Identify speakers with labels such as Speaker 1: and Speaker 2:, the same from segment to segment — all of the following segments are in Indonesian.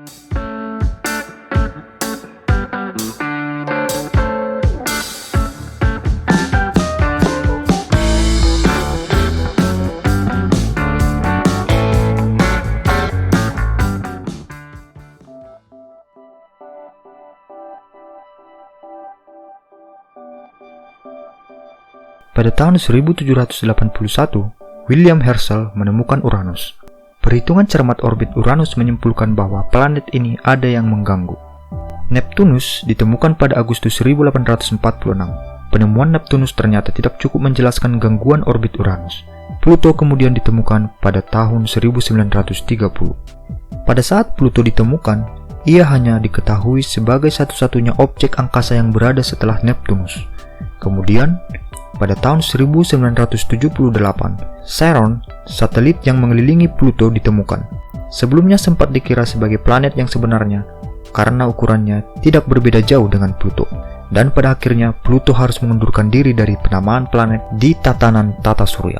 Speaker 1: Pada tahun 1781, William Herschel menemukan Uranus. Perhitungan cermat orbit Uranus menyimpulkan bahwa planet ini ada yang mengganggu. Neptunus ditemukan pada Agustus 1846. Penemuan Neptunus ternyata tidak cukup menjelaskan gangguan orbit Uranus. Pluto kemudian ditemukan pada tahun 1930. Pada saat Pluto ditemukan, ia hanya diketahui sebagai satu-satunya objek angkasa yang berada setelah Neptunus. Kemudian, pada tahun 1978, Charon, satelit yang mengelilingi Pluto, ditemukan. Sebelumnya sempat dikira sebagai planet yang sebenarnya karena ukurannya tidak berbeda jauh dengan Pluto. Dan pada akhirnya Pluto harus mengundurkan diri dari penamaan planet di tatanan tata surya.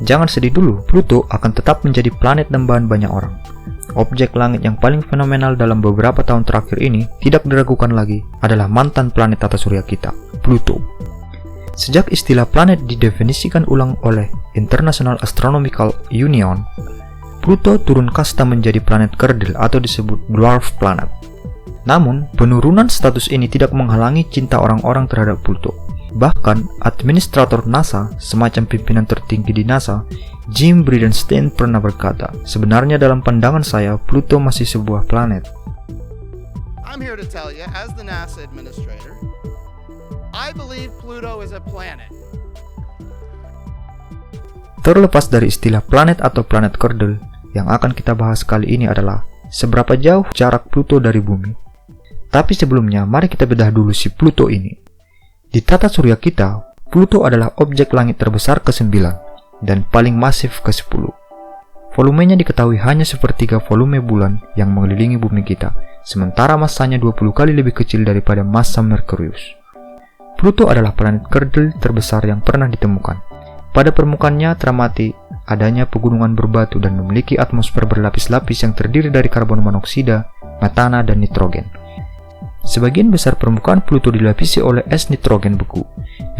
Speaker 1: Jangan sedih dulu, Pluto akan tetap menjadi planet dambaan banyak orang. Objek langit yang paling fenomenal dalam beberapa tahun terakhir ini tidak diragukan lagi adalah mantan planet tata surya kita, Pluto. Sejak istilah planet didefinisikan ulang oleh International Astronomical Union, Pluto turun kasta menjadi planet kerdil atau disebut dwarf planet. Namun, penurunan status ini tidak menghalangi cinta orang-orang terhadap Pluto. Bahkan, administrator NASA, semacam pimpinan tertinggi di NASA, Jim Bridenstine pernah berkata, sebenarnya dalam pandangan saya, Pluto masih sebuah planet.
Speaker 2: I'm here to tell you, as the NASA administrator, I believe Pluto is a planet.
Speaker 1: Terlepas dari istilah planet atau planet kerdil, yang akan kita bahas kali ini adalah seberapa jauh jarak Pluto dari bumi. Tapi sebelumnya, mari kita bedah dulu si Pluto ini. Di tata surya kita, Pluto adalah objek langit terbesar ke-9 dan paling masif ke-10. Volumenya diketahui hanya sepertiga volume bulan yang mengelilingi bumi kita, sementara massanya 20 kali lebih kecil daripada massa Merkurius. Pluto adalah planet kerdil terbesar yang pernah ditemukan. Pada permukaannya teramati adanya pegunungan berbatu dan memiliki atmosfer berlapis-lapis yang terdiri dari karbon monoksida, metana, dan nitrogen. Sebagian besar permukaan Pluto dilapisi oleh es nitrogen beku.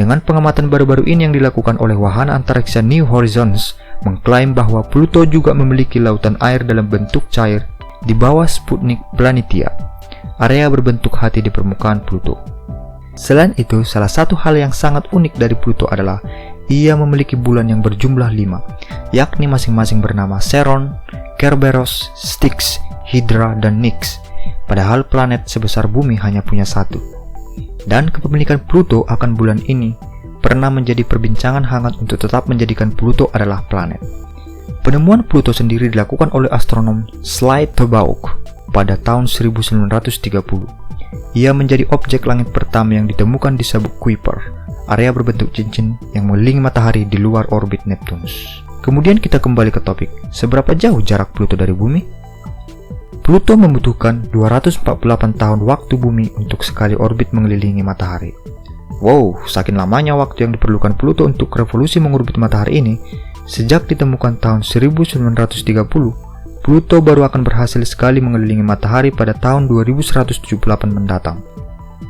Speaker 1: Dengan pengamatan baru-baru ini yang dilakukan oleh wahana antariksa New Horizons, mengklaim bahwa Pluto juga memiliki lautan air dalam bentuk cair di bawah Sputnik Planitia, area berbentuk hati di permukaan Pluto. Selain itu, salah satu hal yang sangat unik dari Pluto adalah ia memiliki bulan yang berjumlah 5, yakni masing-masing bernama Charon, Kerberos, Styx, Hydra, dan Nix. Padahal planet sebesar bumi hanya punya satu. Dan kepemilikan Pluto akan bulan ini pernah menjadi perbincangan hangat untuk tetap menjadikan Pluto adalah planet. Penemuan Pluto sendiri dilakukan oleh astronom Slide Tobaugh pada tahun 1930. Ia menjadi objek langit pertama yang ditemukan di sabuk Kuiper, area berbentuk cincin yang mengelilingi matahari di luar orbit Neptunus. Kemudian kita kembali ke topik, seberapa jauh jarak Pluto dari bumi? Pluto membutuhkan 248 tahun waktu bumi untuk sekali orbit mengelilingi matahari. Wow, saking lamanya waktu yang diperlukan Pluto untuk revolusi mengorbit matahari ini, sejak ditemukan tahun 1930, Pluto baru akan berhasil sekali mengelilingi matahari pada tahun 2178 mendatang.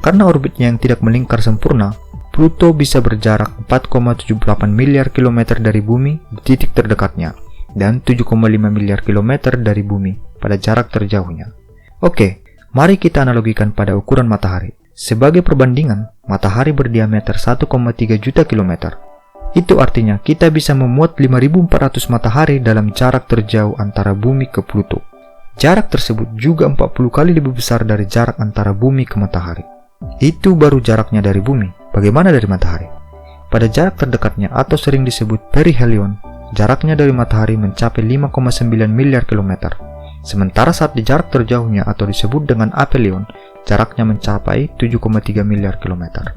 Speaker 1: Karena orbitnya yang tidak melingkar sempurna, Pluto bisa berjarak 4,78 miliar kilometer dari bumi di titik terdekatnya, dan 7,5 miliar kilometer dari bumi pada jarak terjauhnya. Oke, mari kita analogikan pada ukuran matahari. Sebagai perbandingan, matahari berdiameter 1,3 juta kilometer. Itu artinya kita bisa memuat 5.400 matahari dalam jarak terjauh antara bumi ke Pluto. Jarak tersebut juga 40 kali lebih besar dari jarak antara bumi ke matahari. Itu baru jaraknya dari bumi. Bagaimana dari matahari? Pada jarak terdekatnya atau sering disebut perihelion, jaraknya dari matahari mencapai 5,9 miliar kilometer. Sementara saat di jarak terjauhnya atau disebut dengan aphelion, jaraknya mencapai 7,3 miliar kilometer.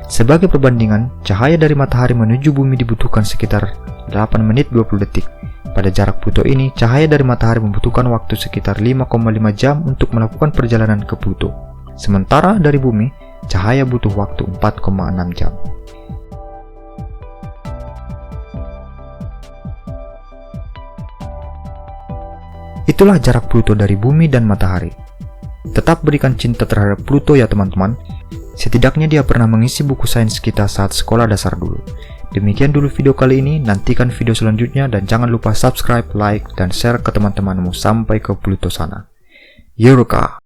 Speaker 1: Sebagai perbandingan, cahaya dari matahari menuju bumi dibutuhkan sekitar 8 menit 20 detik. Pada jarak Pluto ini, cahaya dari matahari membutuhkan waktu sekitar 5,5 jam untuk melakukan perjalanan ke Pluto. Sementara dari bumi, cahaya butuh waktu 4,6 jam. Itulah jarak Pluto dari bumi dan matahari. Tetap berikan cinta terhadap Pluto ya teman-teman. Setidaknya dia pernah mengisi buku sains kita saat sekolah dasar dulu. Demikian dulu video kali ini, nantikan video selanjutnya dan jangan lupa subscribe, like, dan share ke teman-temanmu sampai ke Pluto sana. Eureka!